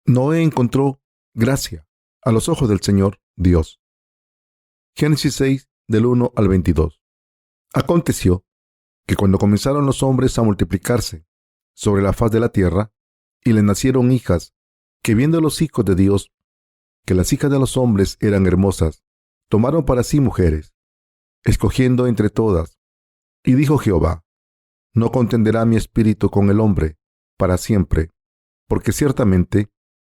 Noé encontró gracia a los ojos del Señor Dios. Génesis 6, del 1 al 22. Aconteció que cuando comenzaron los hombres a multiplicarse sobre la faz de la tierra, y les nacieron hijas, que viendo los hijos de Dios, que las hijas de los hombres eran hermosas, tomaron para sí mujeres, escogiendo entre todas. Y dijo Jehová: no contenderá mi espíritu con el hombre para siempre, porque ciertamente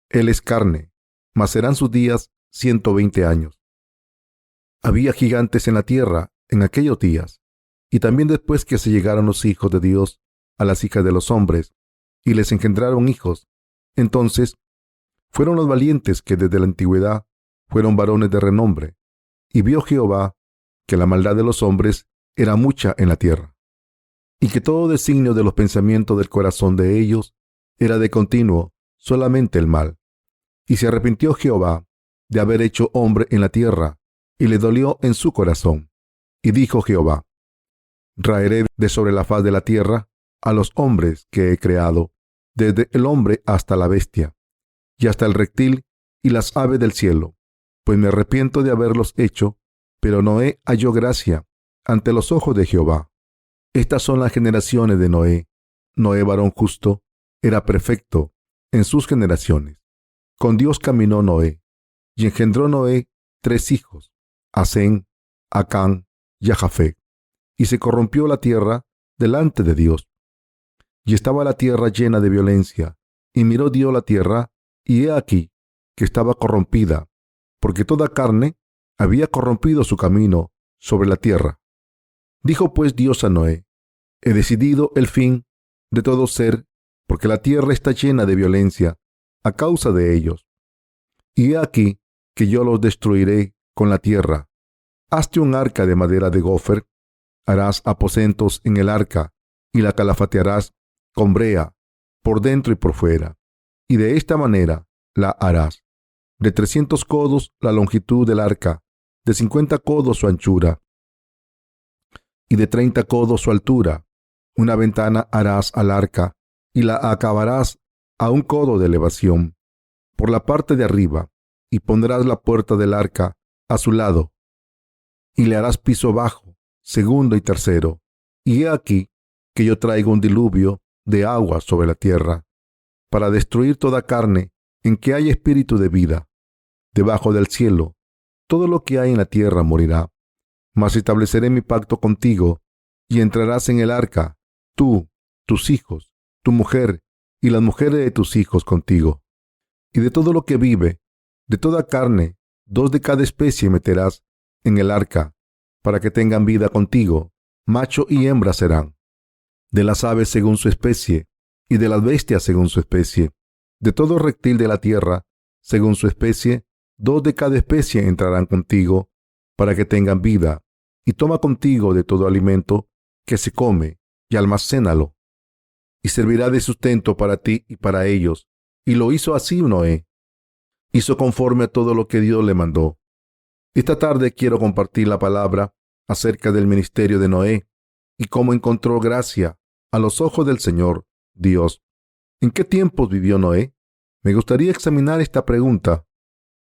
él es carne, mas serán sus días 120 años. Había gigantes en la tierra en aquellos días, y también después que se llegaron los hijos de Dios a las hijas de los hombres, y les engendraron hijos, entonces fueron los valientes que desde la antigüedad fueron varones de renombre, y vio Jehová que la maldad de los hombres era mucha en la tierra, y que todo designio de los pensamientos del corazón de ellos era de continuo solamente el mal. Y se arrepintió Jehová de haber hecho hombre en la tierra, y le dolió en su corazón. Y dijo Jehová: raeré de sobre la faz de la tierra a los hombres que he creado, desde el hombre hasta la bestia, y hasta el reptil y las aves del cielo, pues me arrepiento de haberlos hecho. Pero Noé halló gracia ante los ojos de Jehová. Estas son las generaciones de Noé. Noé, varón justo, era perfecto en sus generaciones. Con Dios caminó Noé, y engendró Noé 3 hijos, a Sem, a Cam y a Jafet. Y se corrompió la tierra delante de Dios. Y estaba la tierra llena de violencia, y miró Dios la tierra, y he aquí que estaba corrompida, porque toda carne había corrompido su camino sobre la tierra. Dijo pues Dios a Noé: he decidido el fin de todo ser, porque la tierra está llena de violencia a causa de ellos. Y he aquí que yo los destruiré con la tierra. Hazte un arca de madera de gofer, harás aposentos en el arca, y la calafatearás con brea, por dentro y por fuera. Y de esta manera la harás: de 300 codos la longitud del arca, de 50 codos su anchura, y de 30 codos su altura. Una ventana harás al arca, y la acabarás a 1 codo de elevación por la parte de arriba, y pondrás la puerta del arca a su lado, y le harás piso bajo, segundo y tercero. Y he aquí que yo traigo un diluvio de agua sobre la tierra, para destruir toda carne en que haya espíritu de vida. Debajo del cielo, todo lo que hay en la tierra morirá. Mas estableceré mi pacto contigo, y entrarás en el arca, tú, tus hijos, tu mujer, y las mujeres de tus hijos contigo. Y de todo lo que vive, de toda carne, 2 de cada especie meterás en el arca, para que tengan vida contigo, macho y hembra serán. De las aves según su especie, y de las bestias según su especie, de todo reptil de la tierra según su especie, 2 de cada especie entrarán contigo, para que tengan vida. Y toma contigo de todo alimento que se come, y almacénalo, y servirá de sustento para ti y para ellos. Y lo hizo así Noé. Hizo conforme a todo lo que Dios le mandó. Esta tarde quiero compartir la palabra acerca del ministerio de Noé y cómo encontró gracia a los ojos del Señor Dios. ¿En qué tiempos vivió Noé? Me gustaría examinar esta pregunta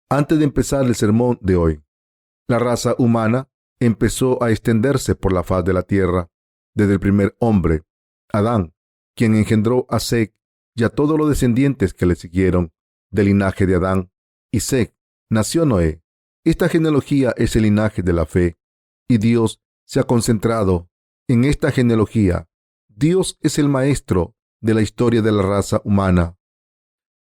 antes de empezar el sermón de hoy. La raza humana empezó a extenderse por la faz de la tierra desde el primer hombre, Adán, quien engendró a Set y a todos los descendientes que le siguieron. Del linaje de Adán y Set nació Noé. Esta genealogía es el linaje de la fe, y Dios se ha concentrado en esta genealogía. Dios es el maestro de la historia de la raza humana.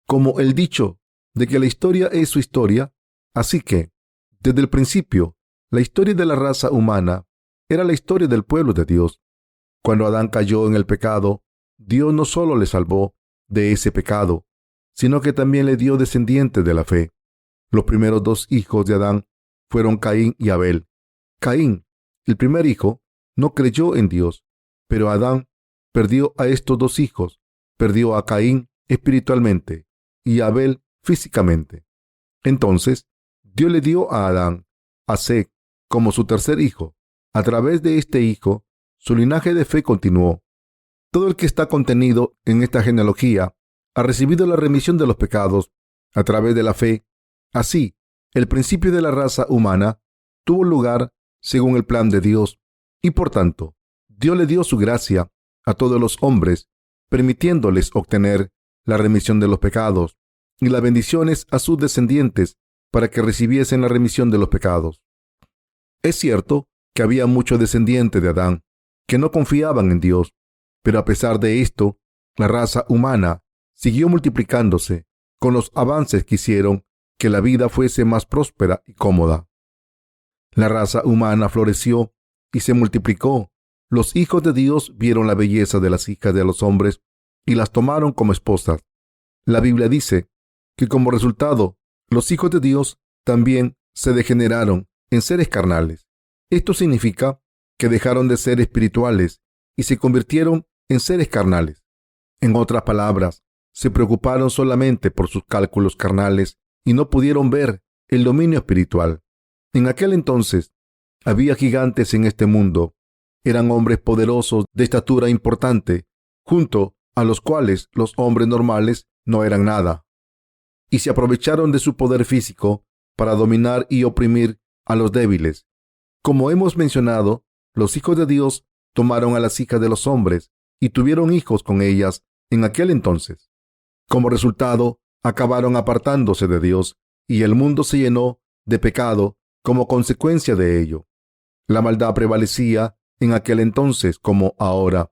Como el dicho de que la historia es su historia, así que, desde el principio, la historia de la raza humana era la historia del pueblo de Dios. Cuando Adán cayó en el pecado, Dios no solo le salvó de ese pecado, sino que también le dio descendientes de la fe. Los primeros 2 hijos de Adán fueron Caín y Abel. Caín, el primer hijo, no creyó en Dios, pero Adán perdió a estos 2 hijos. Perdió a Caín espiritualmente y a Abel físicamente. Entonces, Dios le dio a Adán a Set como su tercer hijo. A través de este hijo, su linaje de fe continuó. Todo el que está contenido en esta genealogía ha recibido la remisión de los pecados a través de la fe. Así, el principio de la raza humana tuvo lugar según el plan de Dios, y por tanto, Dios le dio su gracia a todos los hombres, permitiéndoles obtener la remisión de los pecados y las bendiciones a sus descendientes para que recibiesen la remisión de los pecados. Es cierto que había muchos descendientes de Adán que no confiaban en Dios, pero a pesar de esto, la raza humana siguió multiplicándose con los avances que hicieron que la vida fuese más próspera y cómoda. La raza humana floreció y se multiplicó. Los hijos de Dios vieron la belleza de las hijas de los hombres y las tomaron como esposas. La Biblia dice que como resultado, los hijos de Dios también se degeneraron en seres carnales. Esto significa que dejaron de ser espirituales y se convirtieron en seres carnales. En otras palabras, se preocuparon solamente por sus cálculos carnales y no pudieron ver el dominio espiritual. En aquel entonces, había gigantes en este mundo. Eran hombres poderosos de estatura importante, junto a los cuales los hombres normales no eran nada. Y se aprovecharon de su poder físico para dominar y oprimir a los débiles. Como hemos mencionado, los hijos de Dios tomaron a las hijas de los hombres y tuvieron hijos con ellas en aquel entonces. Como resultado, acabaron apartándose de Dios y el mundo se llenó de pecado como consecuencia de ello. La maldad prevalecía en aquel entonces como ahora.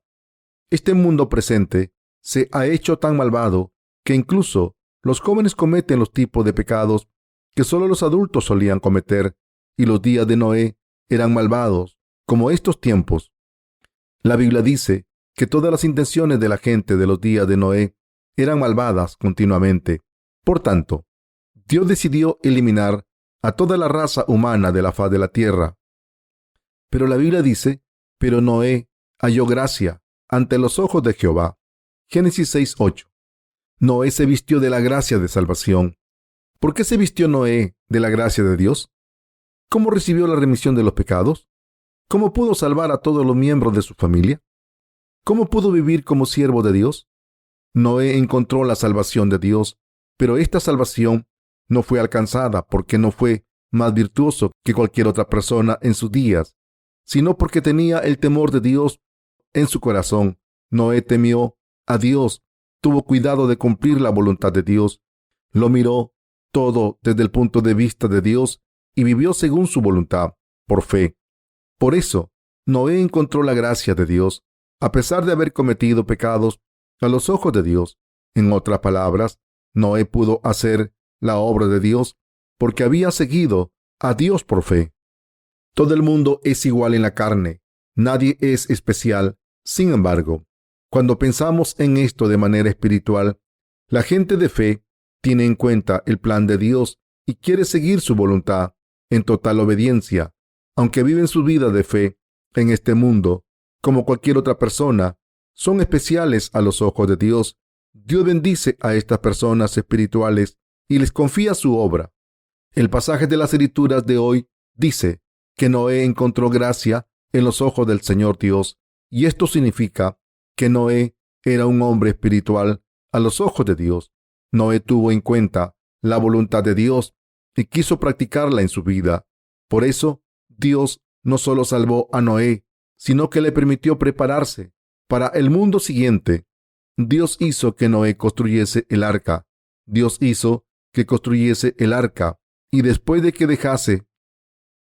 Este mundo presente se ha hecho tan malvado que incluso los jóvenes cometen los tipos de pecados que solo los adultos solían cometer, y los días de Noé eran malvados como estos tiempos. La Biblia dice que todas las intenciones de la gente de los días de Noé eran malvadas continuamente. Por tanto, Dios decidió eliminar a toda la raza humana de la faz de la tierra. Pero la Biblia dice, pero Noé halló gracia ante los ojos de Jehová. Génesis 6:8. Noé se vistió de la gracia de salvación. ¿Por qué se vistió Noé de la gracia de Dios? ¿Cómo recibió la remisión de los pecados? ¿Cómo pudo salvar a todos los miembros de su familia? ¿Cómo pudo vivir como siervo de Dios? Noé encontró la salvación de Dios, pero esta salvación no fue alcanzada porque no fue más virtuoso que cualquier otra persona en sus días, sino porque tenía el temor de Dios en su corazón. Noé temió a Dios, tuvo cuidado de cumplir la voluntad de Dios, lo miró todo desde el punto de vista de Dios y vivió según su voluntad, por fe. Por eso, Noé encontró la gracia de Dios, a pesar de haber cometido pecados a los ojos de Dios. En otras palabras, Noé pudo hacer la obra de Dios porque había seguido a Dios por fe. Todo el mundo es igual en la carne. Nadie es especial. Sin embargo, cuando pensamos en esto de manera espiritual, la gente de fe tiene en cuenta el plan de Dios y quiere seguir su voluntad en total obediencia. Aunque viven su vida de fe en este mundo, como cualquier otra persona, son especiales a los ojos de Dios. Dios bendice a estas personas espirituales y les confía su obra. El pasaje de las Escrituras de hoy dice que Noé encontró gracia en los ojos del Señor Dios, y esto significa que Noé era un hombre espiritual a los ojos de Dios. Noé tuvo en cuenta la voluntad de Dios y quiso practicarla en su vida. Por eso, Dios no solo salvó a Noé, sino que le permitió prepararse para el mundo siguiente. Dios hizo que Noé construyese el arca. Dios hizo que construyese el arca, y después de que dejase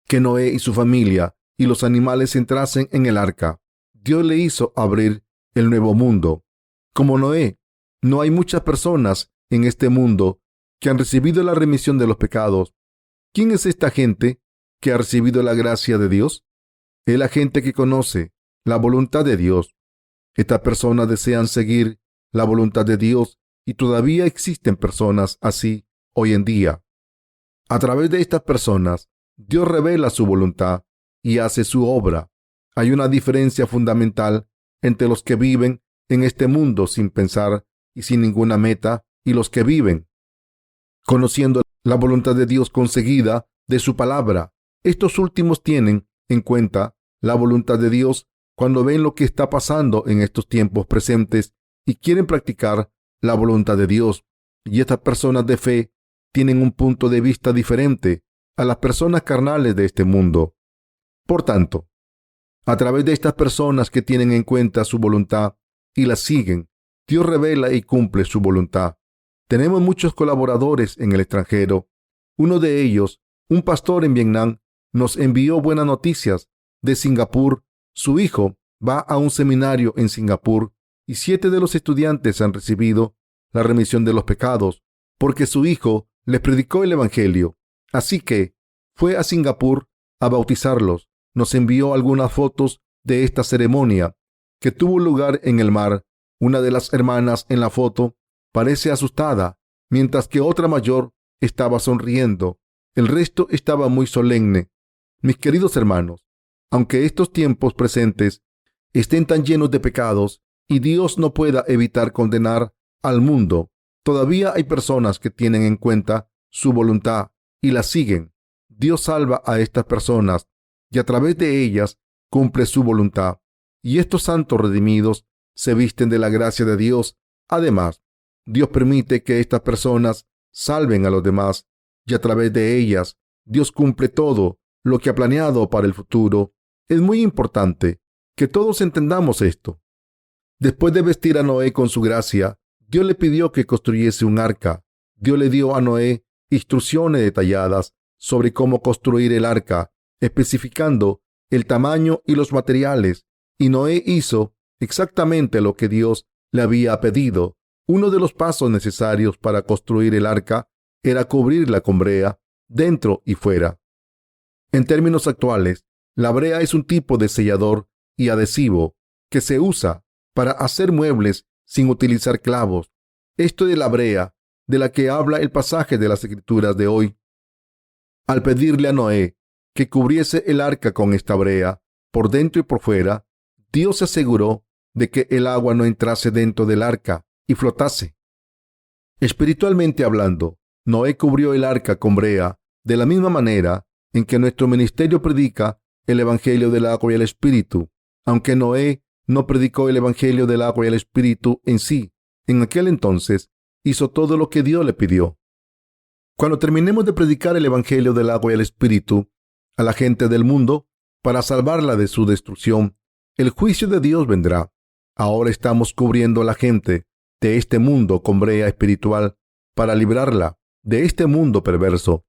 que Noé y su familia y los animales entrasen en el arca, Dios le hizo abrir el nuevo mundo. Como Noé, no hay muchas personas en este mundo que han recibido la remisión de los pecados. ¿Quién es esta gente que ha recibido la gracia de Dios? Es la gente que conoce la voluntad de Dios. Estas personas desean seguir la voluntad de Dios y todavía existen personas así hoy en día. A través de estas personas, Dios revela su voluntad y hace su obra. Hay una diferencia fundamental entre los que viven en este mundo sin pensar y sin ninguna meta y los que viven conociendo la voluntad de Dios conseguida de su palabra. Estos últimos tienen en cuenta la voluntad de Dios cuando ven lo que está pasando en estos tiempos presentes y quieren practicar la voluntad de Dios. Y estas personas de fe tienen un punto de vista diferente a las personas carnales de este mundo. Por tanto, a través de estas personas que tienen en cuenta su voluntad y la siguen, Dios revela y cumple su voluntad. Tenemos muchos colaboradores en el extranjero. Uno de ellos, un pastor en Vietnam, nos envió buenas noticias de Singapur. Su hijo va a un seminario en Singapur y 7 de los estudiantes han recibido la remisión de los pecados porque su hijo les predicó el Evangelio. Así que fue a Singapur a bautizarlos. Nos envió algunas fotos de esta ceremonia que tuvo lugar en el mar. Una de las hermanas en la foto parece asustada, mientras que otra mayor estaba sonriendo. El resto estaba muy solemne. Mis queridos hermanos, aunque estos tiempos presentes estén tan llenos de pecados y Dios no pueda evitar condenar al mundo, todavía hay personas que tienen en cuenta su voluntad y la siguen. Dios salva a estas personas y a través de ellas cumple su voluntad. Y estos santos redimidos se visten de la gracia de Dios. Además, Dios permite que estas personas salven a los demás y a través de ellas Dios cumple todo lo que ha planeado para el futuro. Es muy importante que todos entendamos esto. Después de vestir a Noé con su gracia, Dios le pidió que construyese un arca. Dios le dio a Noé instrucciones detalladas sobre cómo construir el arca, especificando el tamaño y los materiales. Y Noé hizo exactamente lo que Dios le había pedido. Uno de los pasos necesarios para construir el arca era cubrirla con brea, dentro y fuera. En términos actuales, la brea es un tipo de sellador y adhesivo que se usa para hacer muebles sin utilizar clavos. Esto de la brea, de la que habla el pasaje de las Escrituras de hoy. Al pedirle a Noé que cubriese el arca con esta brea, por dentro y por fuera, Dios se aseguró de que el agua no entrase dentro del arca y flotase. Espiritualmente hablando, Noé cubrió el arca con brea de la misma manera en que nuestro ministerio predica el Evangelio del agua y el Espíritu. Aunque Noé no predicó el Evangelio del agua y el Espíritu en sí, en aquel entonces hizo todo lo que Dios le pidió. Cuando terminemos de predicar el Evangelio del agua y el Espíritu a la gente del mundo para salvarla de su destrucción, el juicio de Dios vendrá. Ahora estamos cubriendo a la gente de este mundo con brea espiritual para librarla de este mundo perverso.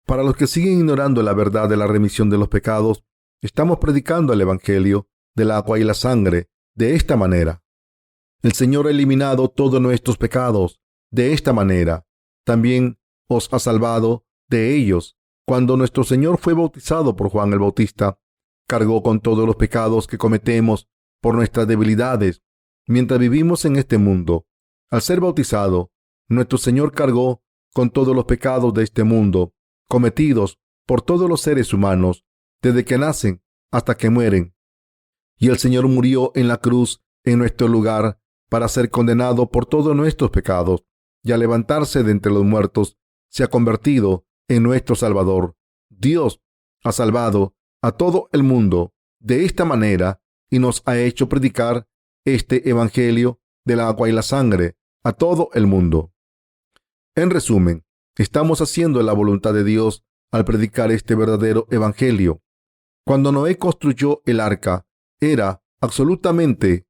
Para los que siguen ignorando la verdad de la remisión de los pecados, estamos predicando el Evangelio del agua y la sangre de esta manera. El Señor ha eliminado todos nuestros pecados de esta manera. También os ha salvado de ellos. Cuando nuestro Señor fue bautizado por Juan el Bautista, cargó con todos los pecados que cometemos por nuestras debilidades mientras vivimos en este mundo. Al ser bautizado, nuestro Señor cargó con todos los pecados de este mundo cometidos por todos los seres humanos, desde que nacen hasta que mueren. Y el Señor murió en la cruz en nuestro lugar para ser condenado por todos nuestros pecados, y al levantarse de entre los muertos, se ha convertido en nuestro Salvador. Dios ha salvado a todo el mundo de esta manera y nos ha hecho predicar este Evangelio del agua y la sangre a todo el mundo. En resumen, estamos haciendo la voluntad de Dios al predicar este verdadero Evangelio. Cuando Noé construyó el arca, era absolutamente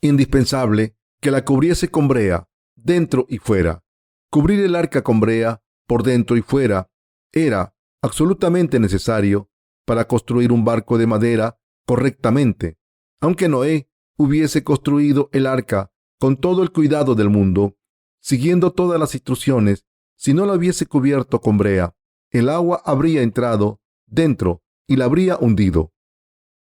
indispensable que la cubriese con brea, dentro y fuera. Cubrir el arca con brea, por dentro y fuera, era absolutamente necesario para construir un barco de madera correctamente. Aunque Noé hubiese construido el arca con todo el cuidado del mundo, siguiendo todas las instrucciones, si no la hubiese cubierto con brea, el agua habría entrado dentro y la habría hundido.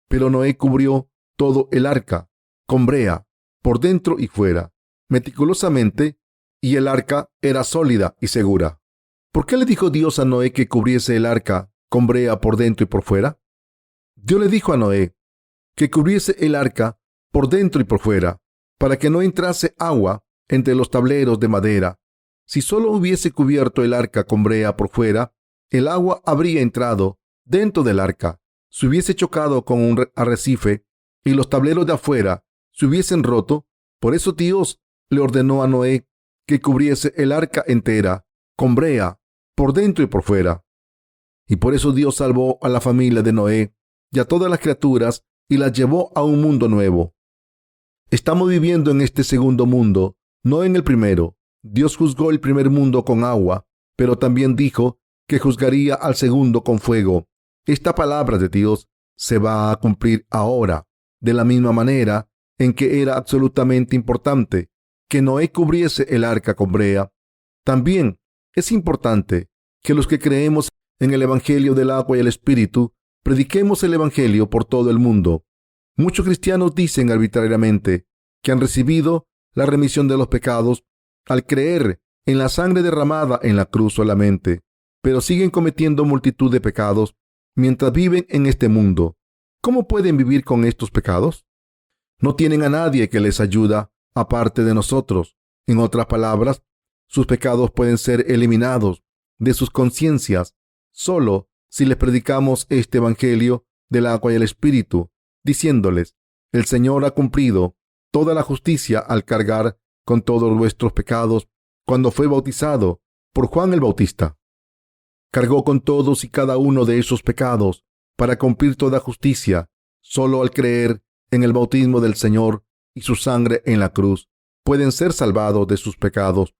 Pero Noé cubrió todo el arca con brea, por dentro y fuera, meticulosamente, y el arca era sólida y segura. ¿Por qué le dijo Dios a Noé que cubriese el arca con brea por dentro y por fuera? Dios le dijo a Noé que cubriese el arca por dentro y por fuera, para que no entrase agua entre los tableros de madera. Si solo hubiese cubierto el arca con brea por fuera, el agua habría entrado dentro del arca, se hubiese chocado con un arrecife y los tableros de afuera se hubiesen roto. Por eso Dios le ordenó a Noé que cubriese el arca entera con brea, por dentro y por fuera. Y por eso Dios salvó a la familia de Noé y a todas las criaturas y las llevó a un mundo nuevo. Estamos viviendo en este segundo mundo, no en el primero. Dios juzgó el primer mundo con agua, pero también dijo que juzgaría al segundo con fuego. Esta palabra de Dios se va a cumplir ahora, de la misma manera en que era absolutamente importante que Noé cubriese el arca con brea. También es importante que los que creemos en el Evangelio del agua y el Espíritu prediquemos el Evangelio por todo el mundo. Muchos cristianos dicen arbitrariamente que han recibido la remisión de los pecados al creer en la sangre derramada en la cruz solamente, pero siguen cometiendo multitud de pecados mientras viven en este mundo. ¿Cómo pueden vivir con estos pecados? No tienen a nadie que les ayuda aparte de nosotros. En otras palabras, sus pecados pueden ser eliminados de sus conciencias solo si les predicamos este Evangelio del agua y el Espíritu, diciéndoles: el Señor ha cumplido toda la justicia al cargar con todos vuestros pecados cuando fue bautizado por Juan el Bautista. Cargó con todos y cada uno de esos pecados para cumplir toda justicia. Solo al creer en el bautismo del Señor y su sangre en la cruz pueden ser salvados de sus pecados.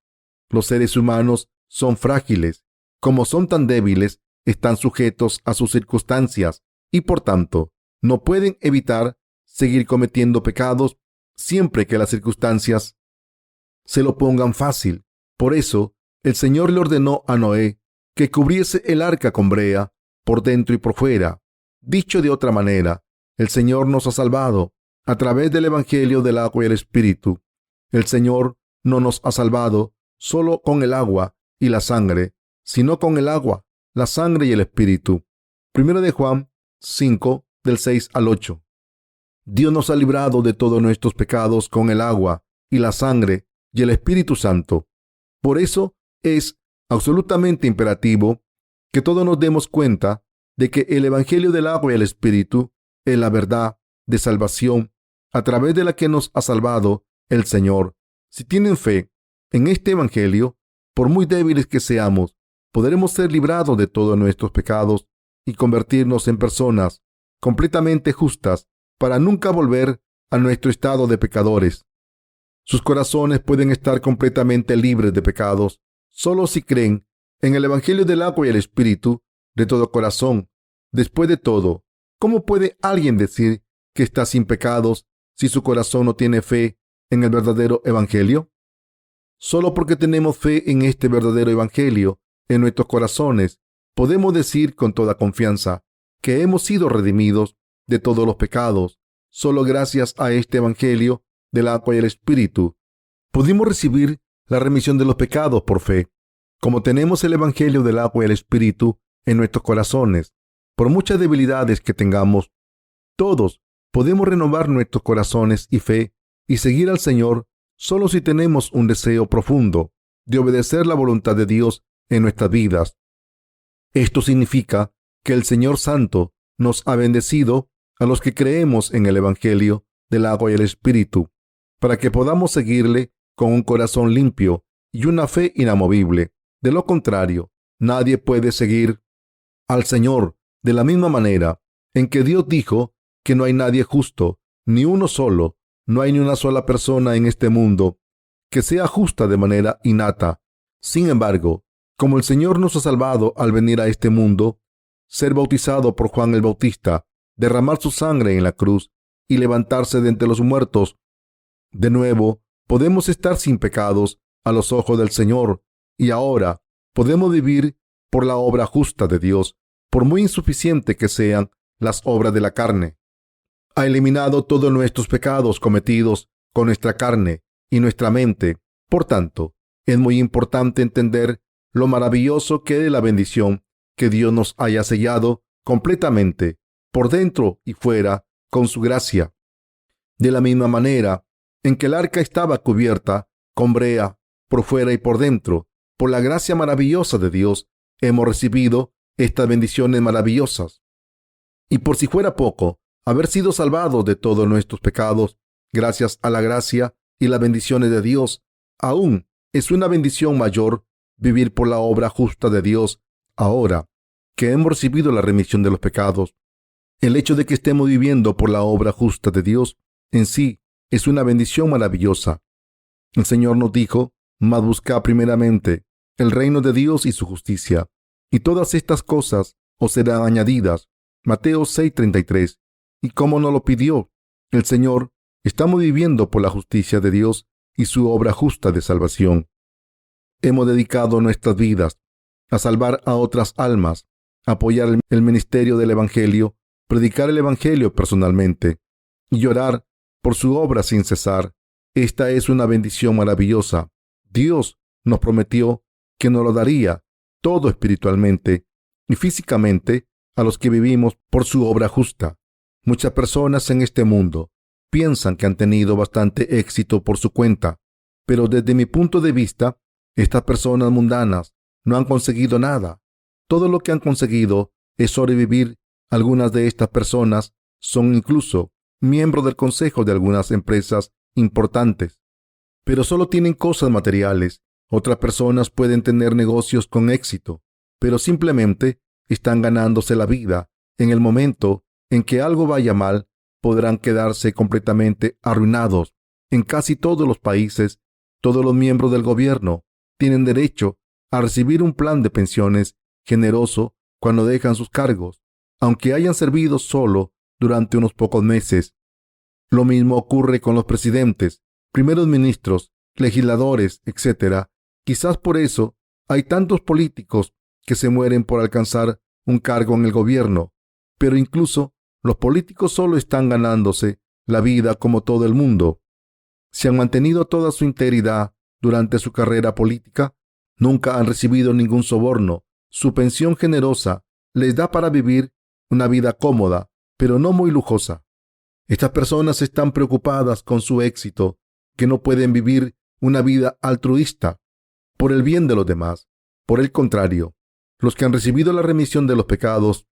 Los seres humanos son frágiles. Como son tan débiles, están sujetos a sus circunstancias y por tanto no pueden evitar seguir cometiendo pecados siempre que las circunstancias se lo pongan fácil. Por eso el Señor le ordenó a Noé que cubriese el arca con brea por dentro y por fuera. Dicho de otra manera, el Señor nos ha salvado a través del Evangelio del agua y el Espíritu. El Señor no nos ha salvado solo con el agua y la sangre, sino con el agua, la sangre y el Espíritu. 1 de Juan 5, del 6 al 8. Dios nos ha librado de todos nuestros pecados con el agua y la sangre y el Espíritu Santo. Por eso es absolutamente imperativo que todos nos demos cuenta de que el Evangelio del agua y el Espíritu es la verdad de salvación a través de la que nos ha salvado el Señor. Si tienen fe en este Evangelio, por muy débiles que seamos, podremos ser librados de todos nuestros pecados y convertirnos en personas completamente justas para nunca volver a nuestro estado de pecadores. Sus corazones pueden estar completamente libres de pecados solo si creen en el Evangelio del agua y el Espíritu de todo corazón. Después de todo, ¿cómo puede alguien decir que está sin pecados si su corazón no tiene fe en el verdadero Evangelio? Solo porque tenemos fe en este verdadero Evangelio en nuestros corazones, podemos decir con toda confianza que hemos sido redimidos de todos los pecados. Solo gracias a este Evangelio del agua y el Espíritu pudimos recibir la remisión de los pecados por fe. Como tenemos el Evangelio del agua y el Espíritu en nuestros corazones, por muchas debilidades que tengamos, todos podemos renovar nuestros corazones y fe y seguir al Señor solo si tenemos un deseo profundo de obedecer la voluntad de Dios en nuestras vidas. Esto significa que el Señor Santo nos ha bendecido a los que creemos en el Evangelio del agua y el Espíritu, para que podamos seguirle con un corazón limpio y una fe inamovible. De lo contrario, nadie puede seguir al Señor de la misma manera en que Dios dijo que no hay nadie justo, ni uno solo. No hay ni una sola persona en este mundo que sea justa de manera innata. Sin embargo, como el Señor nos ha salvado al venir a este mundo, ser bautizado por Juan el Bautista, derramar su sangre en la cruz y levantarse de entre los muertos, de nuevo podemos estar sin pecados a los ojos del Señor, y ahora podemos vivir por la obra justa de Dios, por muy insuficiente que sean las obras de la carne. Ha eliminado todos nuestros pecados cometidos con nuestra carne y nuestra mente. Por tanto, es muy importante entender lo maravilloso que es la bendición que Dios nos haya sellado completamente, por dentro y fuera, con su gracia. De la misma manera en que el arca estaba cubierta con brea por fuera y por dentro, por la gracia maravillosa de Dios, hemos recibido estas bendiciones maravillosas. Y por si fuera poco, haber sido salvados de todos nuestros pecados, gracias a la gracia y las bendiciones de Dios, aún es una bendición mayor vivir por la obra justa de Dios ahora que hemos recibido la remisión de los pecados. El hecho de que estemos viviendo por la obra justa de Dios en sí es una bendición maravillosa. El Señor nos dijo: mas buscad primeramente el reino de Dios y su justicia, y todas estas cosas os serán añadidas. Mateo 6:33. ¿Y cómo nos lo pidió el Señor? Estamos viviendo por la justicia de Dios y su obra justa de salvación. Hemos dedicado nuestras vidas a salvar a otras almas, a apoyar el ministerio del Evangelio, predicar el Evangelio personalmente y orar por su obra sin cesar. Esta es una bendición maravillosa. Dios nos prometió que nos lo daría todo espiritualmente y físicamente a los que vivimos por su obra justa. Muchas personas en este mundo piensan que han tenido bastante éxito por su cuenta, pero desde mi punto de vista, estas personas mundanas no han conseguido nada. Todo lo que han conseguido es sobrevivir. Algunas de estas personas son incluso miembros del consejo de algunas empresas importantes, pero solo tienen cosas materiales. Otras personas pueden tener negocios con éxito, pero simplemente están ganándose la vida. En el momento en que algo vaya mal, podrán quedarse completamente arruinados. En casi todos los países, todos los miembros del gobierno tienen derecho a recibir un plan de pensiones generoso cuando dejan sus cargos, aunque hayan servido solo durante unos pocos meses. Lo mismo ocurre con los presidentes, primeros ministros, legisladores, etc. Quizás por eso hay tantos políticos que se mueren por alcanzar un cargo en el gobierno, pero incluso los políticos solo están ganándose la vida como todo el mundo. Si han mantenido toda su integridad durante su carrera política, nunca han recibido ningún soborno. Su pensión generosa les da para vivir una vida cómoda, pero no muy lujosa. Estas personas están preocupadas con su éxito, que no pueden vivir una vida altruista por el bien de los demás. Por el contrario, los que han recibido la remisión de los pecados,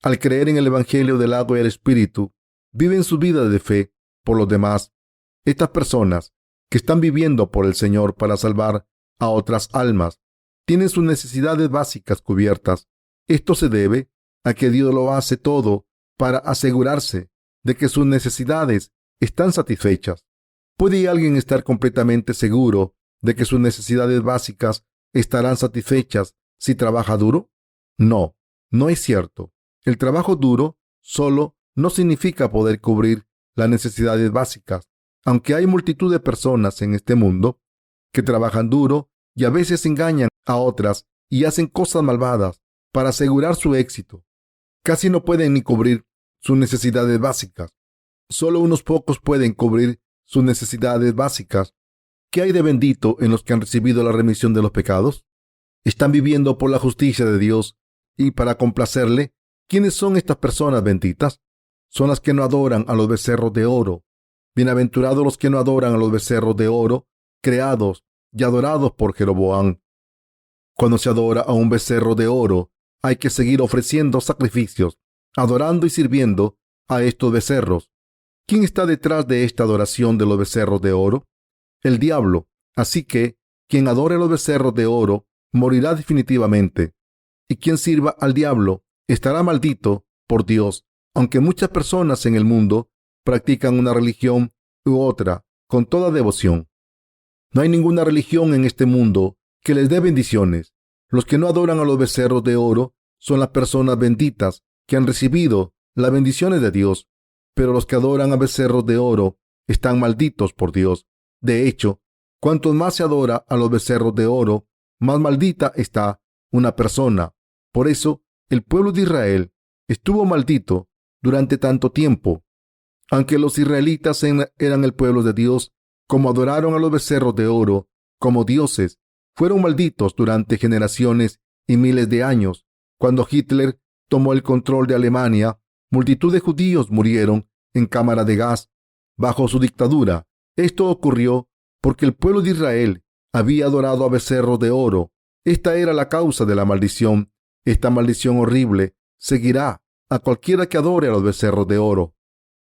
al creer en el Evangelio del agua y el Espíritu, viven su vida de fe por los demás. Estas personas que están viviendo por el Señor para salvar a otras almas tienen sus necesidades básicas cubiertas. Esto se debe a que Dios lo hace todo para asegurarse de que sus necesidades están satisfechas. ¿Puede alguien estar completamente seguro de que sus necesidades básicas estarán satisfechas si trabaja duro? No, no es cierto. El trabajo duro solo no significa poder cubrir las necesidades básicas, aunque hay multitud de personas en este mundo que trabajan duro y a veces engañan a otras y hacen cosas malvadas para asegurar su éxito. Casi no pueden ni cubrir sus necesidades básicas. Solo unos pocos pueden cubrir sus necesidades básicas. ¿Qué hay de bendito en los que han recibido la remisión de los pecados? Están viviendo por la justicia de Dios y para complacerle. ¿Quiénes son estas personas benditas? Son las que no adoran a los becerros de oro. Bienaventurados los que no adoran a los becerros de oro, creados y adorados por Jeroboam. Cuando se adora a un becerro de oro, hay que seguir ofreciendo sacrificios, adorando y sirviendo a estos becerros. ¿Quién está detrás de esta adoración de los becerros de oro? El diablo. Así que quien adore a los becerros de oro morirá definitivamente. Y quien sirva al diablo estará maldito por Dios. Aunque muchas personas en el mundo practican una religión u otra con toda devoción, no hay ninguna religión en este mundo que les dé bendiciones. Los que no adoran a los becerros de oro son las personas benditas que han recibido las bendiciones de Dios, pero los que adoran a becerros de oro están malditos por Dios. De hecho, cuanto más se adora a los becerros de oro, más maldita está una persona. Por eso, el pueblo de Israel estuvo maldito durante tanto tiempo. Aunque los israelitas eran el pueblo de Dios, como adoraron a los becerros de oro como dioses, fueron malditos durante generaciones y miles de años. Cuando Hitler tomó el control de Alemania, multitud de judíos murieron en cámara de gas bajo su dictadura. Esto ocurrió porque el pueblo de Israel había adorado a becerros de oro. Esta era la causa de la maldición. Esta maldición horrible seguirá a cualquiera que adore a los becerros de oro.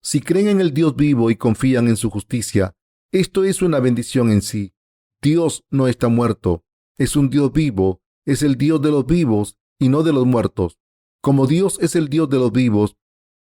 Si creen en el Dios vivo y confían en su justicia, esto es una bendición en sí. Dios no está muerto. es un Dios vivo, es el Dios de los vivos y no de los muertos. Como Dios es el Dios de los vivos,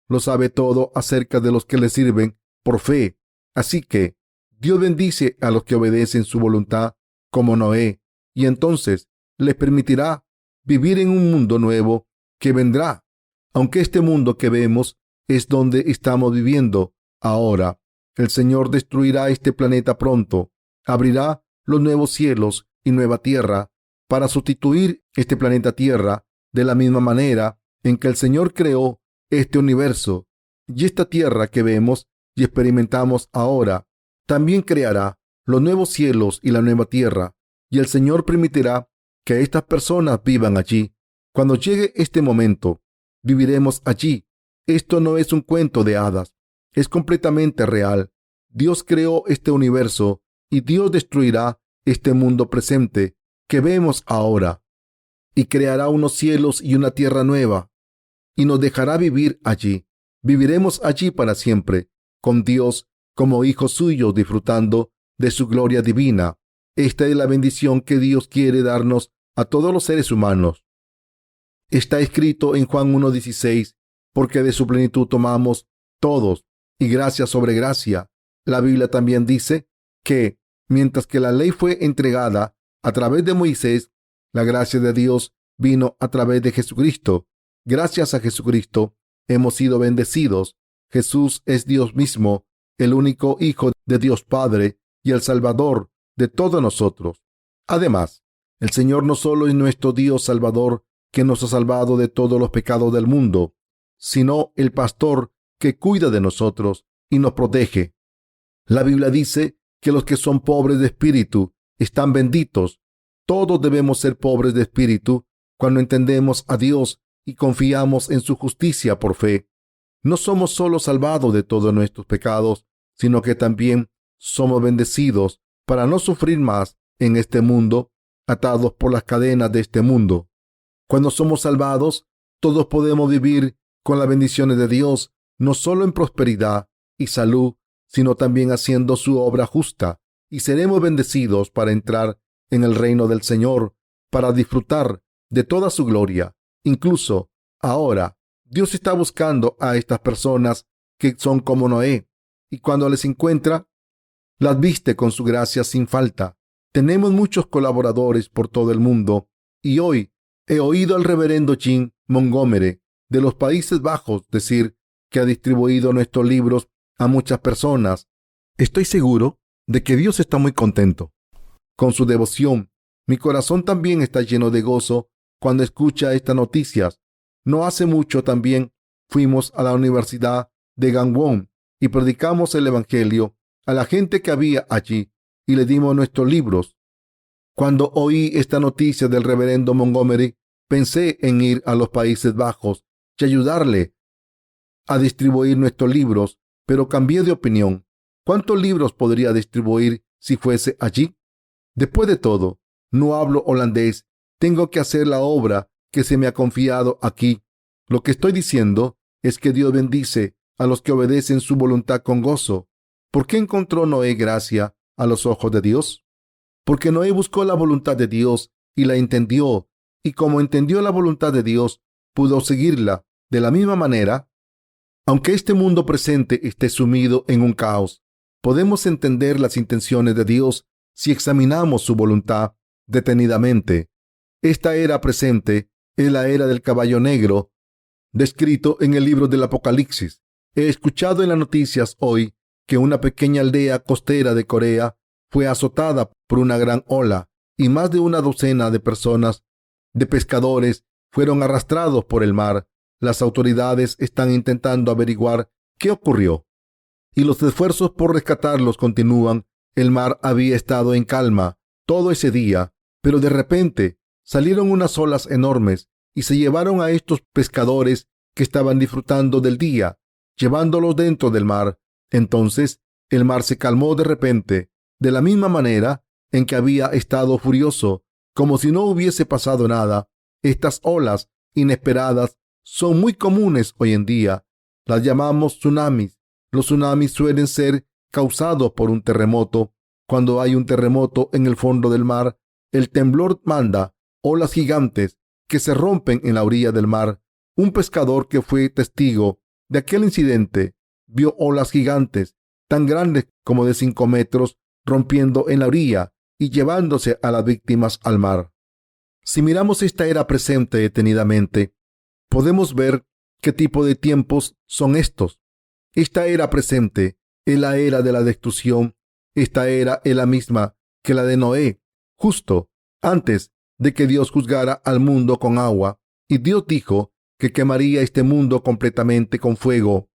lo sabe todo acerca de los que le sirven por fe. Así que Dios bendice a los que obedecen su voluntad, como Noé, y entonces les permitirá vivir en un mundo nuevo que vendrá. Aunque este mundo que vemos es donde estamos viviendo ahora, el Señor destruirá este planeta pronto. Abrirá los nuevos cielos y nueva tierra para sustituir este planeta Tierra de la misma manera en que el Señor creó este universo y esta tierra que vemos y experimentamos ahora. También creará los nuevos cielos y la nueva tierra, y el Señor permitirá que estas personas vivan allí. Cuando llegue este momento, viviremos allí. Esto no es un cuento de hadas, es completamente real. Dios creó este universo y Dios destruirá este mundo presente que vemos ahora y creará unos cielos y una tierra nueva y nos dejará vivir allí. Viviremos allí para siempre, con Dios como hijos suyos, disfrutando de su gloria divina. Esta es la bendición que Dios quiere darnos a todos los seres humanos. Está escrito en Juan 1:16, porque de su plenitud tomamos todos, y gracia sobre gracia. La Biblia también dice que, mientras que la ley fue entregada a través de Moisés, la gracia de Dios vino a través de Jesucristo. Gracias a Jesucristo hemos sido bendecidos. Jesús es Dios mismo, el único Hijo de Dios Padre y el Salvador de todos nosotros. Además, el Señor no solo es nuestro Dios Salvador, que nos ha salvado de todos los pecados del mundo, sino el pastor que cuida de nosotros y nos protege. La Biblia dice que los que son pobres de espíritu están benditos. Todos debemos ser pobres de espíritu cuando entendemos a Dios y confiamos en su justicia por fe. No somos solo salvados de todos nuestros pecados, sino que también somos bendecidos para no sufrir más en este mundo, atados por las cadenas de este mundo. Cuando somos salvados, todos podemos vivir con las bendiciones de Dios, no solo en prosperidad y salud, sino también haciendo su obra justa, y seremos bendecidos para entrar en el reino del Señor, para disfrutar de toda su gloria. Incluso ahora, Dios está buscando a estas personas que son como Noé, y cuando les encuentra, las viste con su gracia sin falta. Tenemos muchos colaboradores por todo el mundo, y hoy he oído al reverendo Jim Montgomery de los Países Bajos decir que ha distribuido nuestros libros a muchas personas. Estoy seguro de que Dios está muy contento con su devoción. Mi corazón también está lleno de gozo cuando escucha estas noticias. No hace mucho también fuimos a la Universidad de Gangwon y predicamos el Evangelio a la gente que había allí y le dimos nuestros libros. Cuando oí esta noticia del reverendo Montgomery, pensé en ir a los Países Bajos y ayudarle a distribuir nuestros libros, pero cambié de opinión. ¿Cuántos libros podría distribuir si fuese allí? Después de todo, no hablo holandés. Tengo que hacer la obra que se me ha confiado aquí. Lo que estoy diciendo es que Dios bendice a los que obedecen su voluntad con gozo. ¿Por qué encontró Noé gracia a los ojos de Dios? Porque Noé buscó la voluntad de Dios y la entendió, y como entendió la voluntad de Dios, pudo seguirla. De la misma manera, aunque este mundo presente esté sumido en un caos, podemos entender las intenciones de Dios si examinamos su voluntad detenidamente. Esta era presente es la era del caballo negro, descrito en el libro del Apocalipsis. He escuchado en las noticias hoy que una pequeña aldea costera de Corea fue azotada por una gran ola y más de una docena de personas, de pescadores, fueron arrastrados por el mar. Las autoridades están intentando averiguar qué ocurrió y los esfuerzos por rescatarlos continúan. El mar había estado en calma todo ese día, pero de repente salieron unas olas enormes y se llevaron a estos pescadores que estaban disfrutando del día, llevándolos dentro del mar. Entonces el mar se calmó de repente, de la misma manera en que había estado furioso, como si no hubiese pasado nada. Estas olas inesperadas son muy comunes hoy en día. Las llamamos tsunamis. Los tsunamis suelen ser causados por un terremoto. Cuando hay un terremoto en el fondo del mar, el temblor manda olas gigantes que se rompen en la orilla del mar. Un pescador que fue testigo de aquel incidente vio olas gigantes tan grandes como de 5 metros rompiendo en la orilla y llevándose a las víctimas al mar. Si miramos esta era presente detenidamente, podemos ver qué tipo de tiempos son estos. Esta era presente es la era de la destrucción. Esta era es la misma que la de Noé, justo antes de que Dios juzgara al mundo con agua, y Dios dijo que quemaría este mundo completamente con fuego.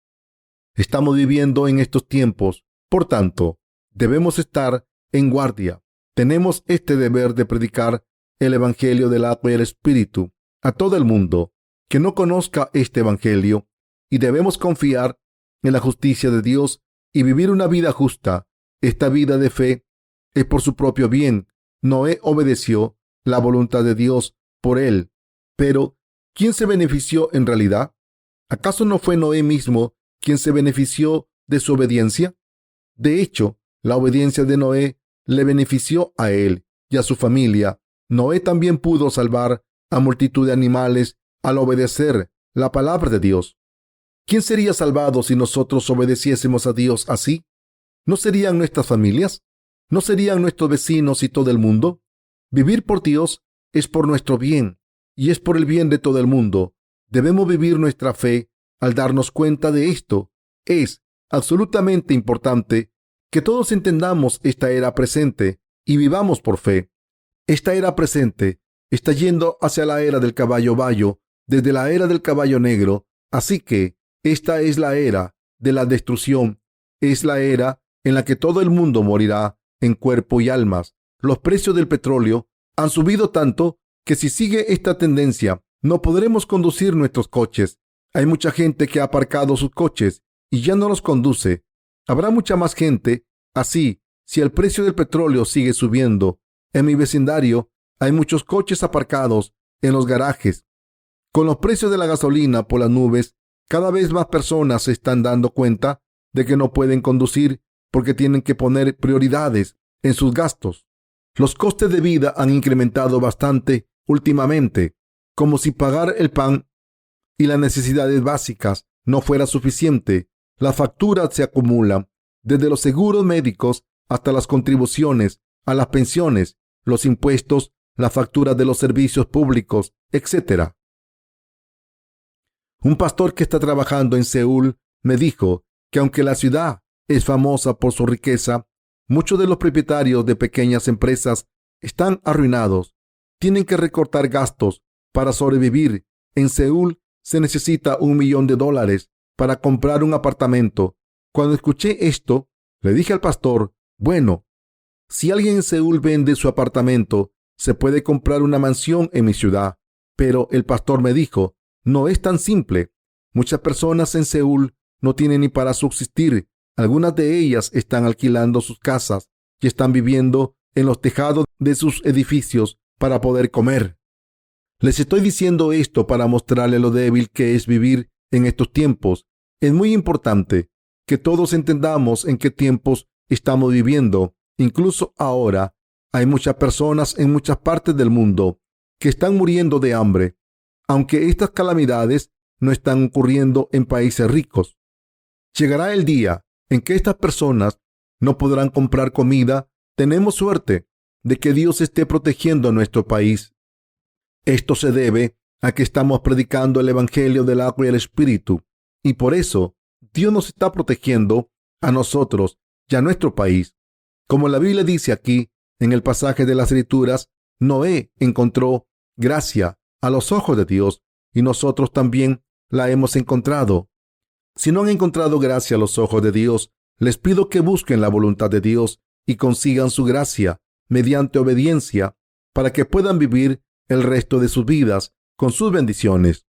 Estamos viviendo en estos tiempos, por tanto, debemos estar en guardia. Tenemos este deber de predicar el Evangelio del agua y el Espíritu a todo el mundo que no conozca este Evangelio, y debemos confiar en la justicia de Dios y vivir una vida justa. Esta vida de fe es por su propio bien. Noé obedeció la voluntad de Dios por él. Pero, ¿quién se benefició en realidad? ¿Acaso no fue Noé mismo quien se benefició de su obediencia? De hecho, la obediencia de Noé le benefició a él y a su familia. Noé también pudo salvar a multitud de animales al obedecer la palabra de Dios. ¿Quién sería salvado si nosotros obedeciésemos a Dios así? ¿No serían nuestras familias? ¿No serían nuestros vecinos y todo el mundo? Vivir por Dios es por nuestro bien y es por el bien de todo el mundo. Debemos vivir nuestra fe al darnos cuenta de esto. Es absolutamente importante que todos entendamos esta era presente y vivamos por fe. Esta era presente está yendo hacia la era del caballo bayo, desde la era del caballo negro. Así que esta es la era de la destrucción. Es la era en la que todo el mundo morirá en cuerpo y almas. Los precios del petróleo han subido tanto que si sigue esta tendencia, no podremos conducir nuestros coches. Hay mucha gente que ha aparcado sus coches y ya no los conduce. Habrá mucha más gente así si el precio del petróleo sigue subiendo. En mi vecindario hay muchos coches aparcados en los garajes. Con los precios de la gasolina por las nubes, cada vez más personas se están dando cuenta de que no pueden conducir porque tienen que poner prioridades en sus gastos. Los costes de vida han incrementado bastante últimamente, como si pagar el pan y las necesidades básicas no fuera suficiente. Las facturas se acumulan, desde los seguros médicos hasta las contribuciones a las pensiones, los impuestos, las facturas de los servicios públicos, etc. Un pastor que está trabajando en Seúl me dijo que aunque la ciudad es famosa por su riqueza, muchos de los propietarios de pequeñas empresas están arruinados. Tienen que recortar gastos para sobrevivir. En Seúl se necesita $1 millón para comprar un apartamento. Cuando escuché esto, le dije al pastor, bueno, si alguien en Seúl vende su apartamento, se puede comprar una mansión en mi ciudad. Pero el pastor me dijo, no es tan simple. Muchas personas en Seúl no tienen ni para subsistir. Algunas de ellas están alquilando sus casas y están viviendo en los tejados de sus edificios para poder comer. Les estoy diciendo esto para mostrarles lo débil que es vivir en estos tiempos. Es muy importante que todos entendamos en qué tiempos estamos viviendo. Incluso ahora hay muchas personas en muchas partes del mundo que están muriendo de hambre, aunque estas calamidades no están ocurriendo en países ricos. Llegará el día en que estas personas no podrán comprar comida. Tenemos suerte de que Dios esté protegiendo a nuestro país. Esto se debe a que estamos predicando el Evangelio del agua y el Espíritu, y por eso Dios nos está protegiendo a nosotros y a nuestro país. Como la Biblia dice aquí, en el pasaje de las Escrituras, Noé encontró gracia a los ojos de Dios y nosotros también la hemos encontrado. Si no han encontrado gracia a los ojos de Dios, les pido que busquen la voluntad de Dios y consigan su gracia mediante obediencia para que puedan vivir el resto de sus vidas con sus bendiciones.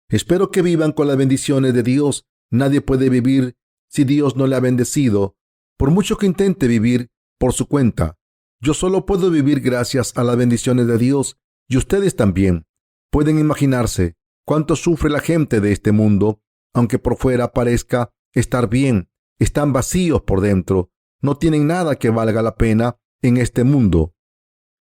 Espero que vivan con las bendiciones de Dios. Nadie puede vivir si Dios no le ha bendecido, por mucho que intente vivir por su cuenta. Yo solo puedo vivir gracias a las bendiciones de Dios y ustedes también. Pueden imaginarse cuánto sufre la gente de este mundo, aunque por fuera parezca estar bien. Están vacíos por dentro. No tienen nada que valga la pena en este mundo.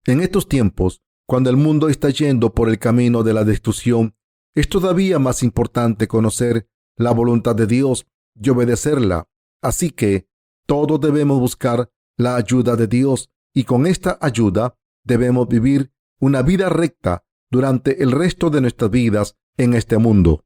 En estos tiempos, cuando el mundo está yendo por el camino de la destrucción, es todavía más importante conocer la voluntad de Dios y obedecerla. Así que todos debemos buscar la ayuda de Dios y con esta ayuda debemos vivir una vida recta durante el resto de nuestras vidas en este mundo.